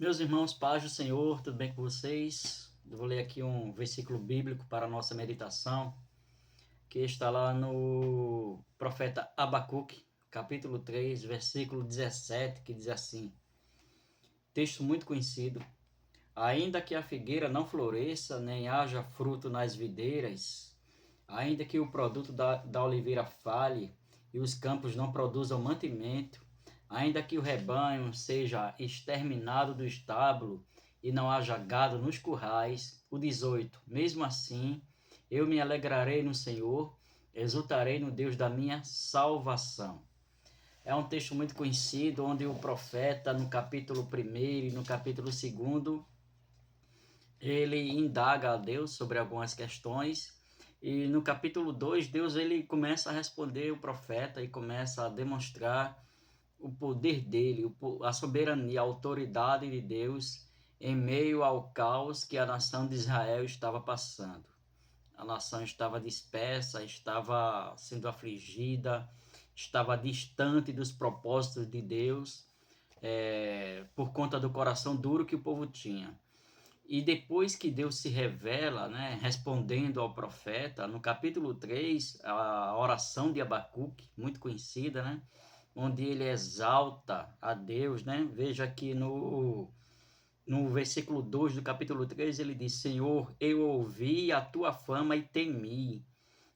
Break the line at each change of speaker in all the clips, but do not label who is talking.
Meus irmãos, paz do Senhor, tudo bem com vocês? Eu vou ler aqui um versículo bíblico para a nossa meditação, que está lá no profeta Abacuque, capítulo 3, versículo 17, que diz assim: texto muito conhecido. Ainda que a figueira não floresça, nem haja fruto nas videiras, ainda que o produto da oliveira falhe e os campos não produzam mantimento, ainda que o rebanho seja exterminado do estábulo e não haja gado nos currais. O 18. Mesmo assim, eu me alegrarei no Senhor, exultarei no Deus da minha salvação. É um texto muito conhecido, onde o profeta, no capítulo 1 e no capítulo 2, ele indaga a Deus sobre algumas questões, e no capítulo 2 Deus ele começa a responder o profeta e começa a demonstrar o poder dele, a soberania, a autoridade de Deus em meio ao caos que a nação de Israel estava passando. A nação estava dispersa, estava sendo afligida, estava distante dos propósitos de Deus, por conta do coração duro que o povo tinha. E depois que Deus se revela, né, respondendo ao profeta, no capítulo 3, a oração de Abacuque, muito conhecida, né, onde ele exalta a Deus, né? Veja que no versículo 2 do capítulo 3 ele diz: Senhor, eu ouvi a tua fama e temi.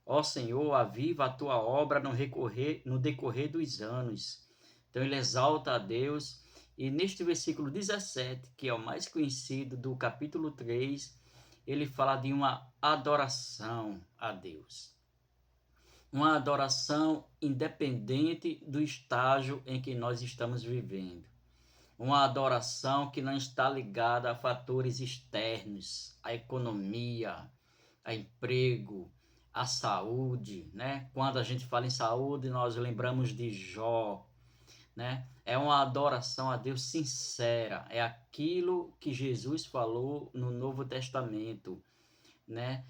Ó Senhor, aviva a tua obra no decorrer dos anos. Então ele exalta a Deus, e neste versículo 17, que é o mais conhecido do capítulo 3, ele fala de uma adoração a Deus. Uma adoração independente do estágio em que nós estamos vivendo. Uma adoração que não está ligada a fatores externos, a economia, a emprego, a saúde, né? Quando a gente fala em saúde, nós lembramos de Jó, né? É uma adoração a Deus sincera, é aquilo que Jesus falou no Novo Testamento, né?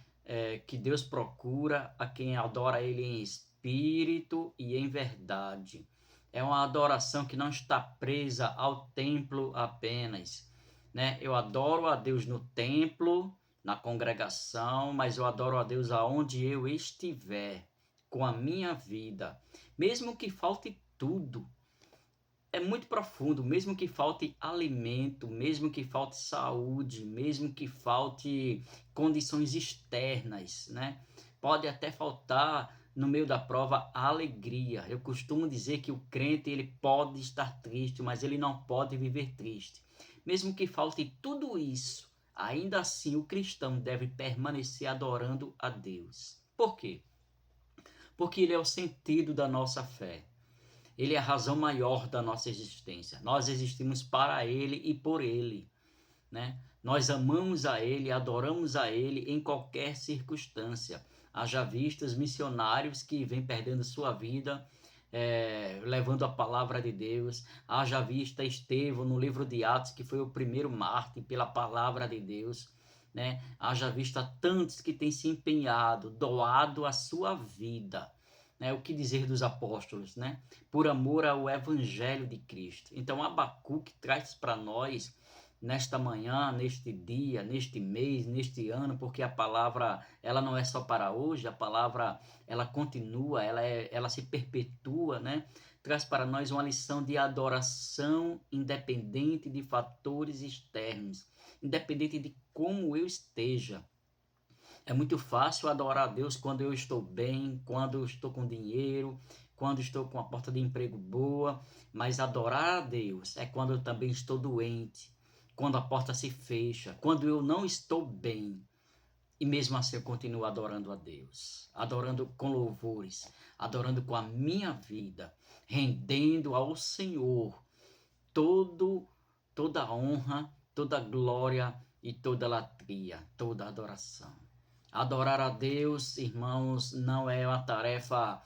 Que Deus procura a quem adora Ele em espírito e em verdade. É uma adoração que não está presa ao templo apenas, né? Eu adoro a Deus no templo, na congregação, mas eu adoro a Deus aonde eu estiver, com a minha vida, mesmo que falte tudo. É muito profundo, mesmo que falte alimento, mesmo que falte saúde, mesmo que falte condições externas, né? Pode até faltar no meio da prova a alegria. Eu costumo dizer que o crente ele pode estar triste, mas ele não pode viver triste. Mesmo que falte tudo isso, ainda assim o cristão deve permanecer adorando a Deus. Por quê? Porque ele é o sentido da nossa fé. Ele é a razão maior da nossa existência. Nós existimos para Ele e por Ele, né? Nós amamos a Ele, adoramos a Ele em qualquer circunstância. Haja vistas missionários que vêm perdendo sua vida, levando a palavra de Deus. Haja vista Estevão no livro de Atos, que foi o primeiro mártir pela palavra de Deus, né? Haja vista tantos que têm se empenhado, doado a sua vida, né? O que dizer dos apóstolos, né? Por amor ao evangelho de Cristo. Então Abacuque traz para nós nesta manhã, neste dia, neste mês, neste ano, porque a palavra ela não é só para hoje, a palavra ela continua, ela se perpetua, né? Traz para nós uma lição de adoração independente de fatores externos, independente de como eu esteja. É muito fácil adorar a Deus quando eu estou bem, quando eu estou com dinheiro, quando estou com a porta de emprego boa, mas adorar a Deus é quando eu também estou doente, quando a porta se fecha, quando eu não estou bem. E mesmo assim eu continuo adorando a Deus, adorando com louvores, adorando com a minha vida, rendendo ao Senhor todo toda a honra, toda a glória e toda a latria, toda a adoração. Adorar a Deus, irmãos, não é uma tarefa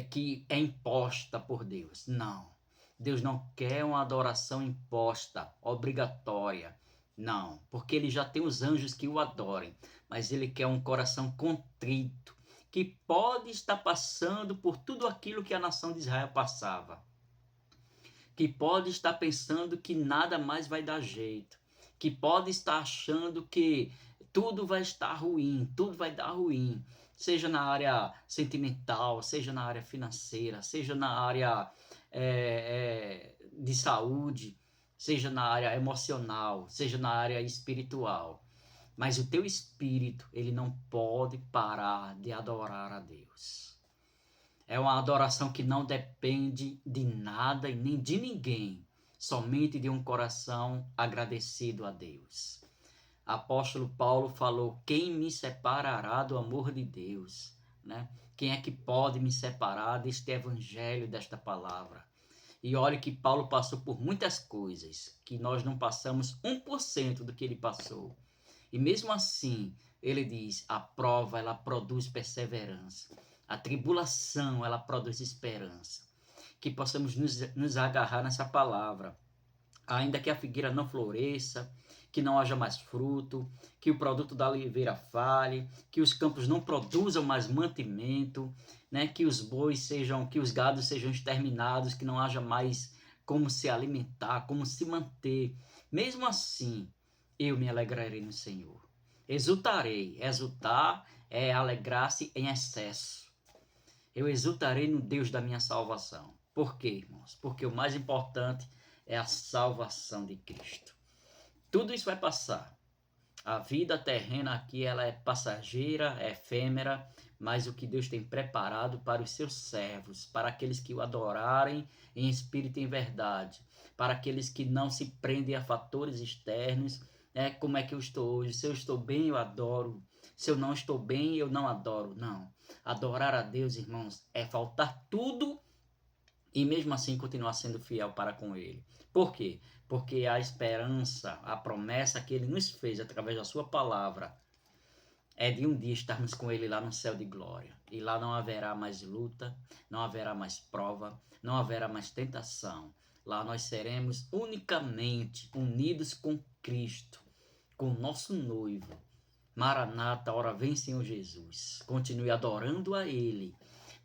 que é imposta por Deus. Não. Deus não quer uma adoração imposta, obrigatória. Não, porque ele já tem os anjos que o adorem, mas ele quer um coração contrito, que pode estar passando por tudo aquilo que a nação de Israel passava. que pode estar pensando que nada mais vai dar jeito, que pode estar achando que tudo vai estar ruim, tudo vai dar ruim, seja na área sentimental, seja na área financeira, seja na área de saúde, seja na área emocional, seja na área espiritual. Mas o teu espírito, ele não pode parar de adorar a Deus. É uma adoração que não depende de nada e nem de ninguém, somente de um coração agradecido a Deus. Apóstolo Paulo falou: quem me separará do amor de Deus? Né? Quem é que pode me separar deste evangelho, desta palavra? E olha que Paulo passou por muitas coisas, que nós não passamos 1% do que ele passou. E mesmo assim, ele diz, a prova, ela produz perseverança. A tribulação, ela produz esperança. Que possamos nos agarrar nessa palavra. Ainda que a figueira não floresça, que não haja mais fruto, que o produto da oliveira falhe, que os campos não produzam mais mantimento, né? Que os bois sejam, que os gados sejam exterminados, que não haja mais como se alimentar, como se manter. Mesmo assim, eu me alegrarei no Senhor. Exultarei. Exultar é alegrar-se em excesso. Eu exultarei no Deus da minha salvação. Por quê, irmãos? Porque o mais importante é a salvação de Cristo. Tudo isso vai passar. A vida terrena aqui ela é passageira, é efêmera, mas o que Deus tem preparado para os seus servos, para aqueles que o adorarem em espírito e em verdade, para aqueles que não se prendem a fatores externos, como é que eu estou hoje, se eu estou bem, eu adoro, se eu não estou bem, eu não adoro, não. Adorar a Deus, irmãos, é faltar tudo e mesmo assim continuar sendo fiel para com Ele. Por quê? Porque a esperança, a promessa que Ele nos fez através da sua palavra é de um dia estarmos com Ele lá no céu de glória. E lá não haverá mais luta, não haverá mais prova, não haverá mais tentação. Lá nós seremos unicamente unidos com Cristo, com o nosso noivo. Maranata, ora vem Senhor Jesus. Continue adorando a Ele,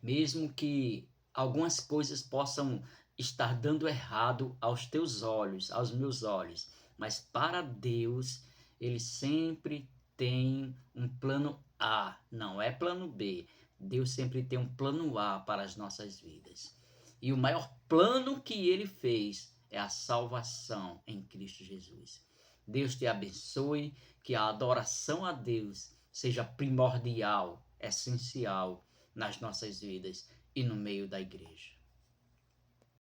mesmo que algumas coisas possam estar dando errado aos teus olhos, aos meus olhos, mas para Deus, Ele sempre tem um plano A, não é plano B. Deus sempre tem um plano A para as nossas vidas. E o maior plano que Ele fez é a salvação em Cristo Jesus. Deus te abençoe, que a adoração a Deus seja primordial, essencial nas nossas vidas e no meio da igreja.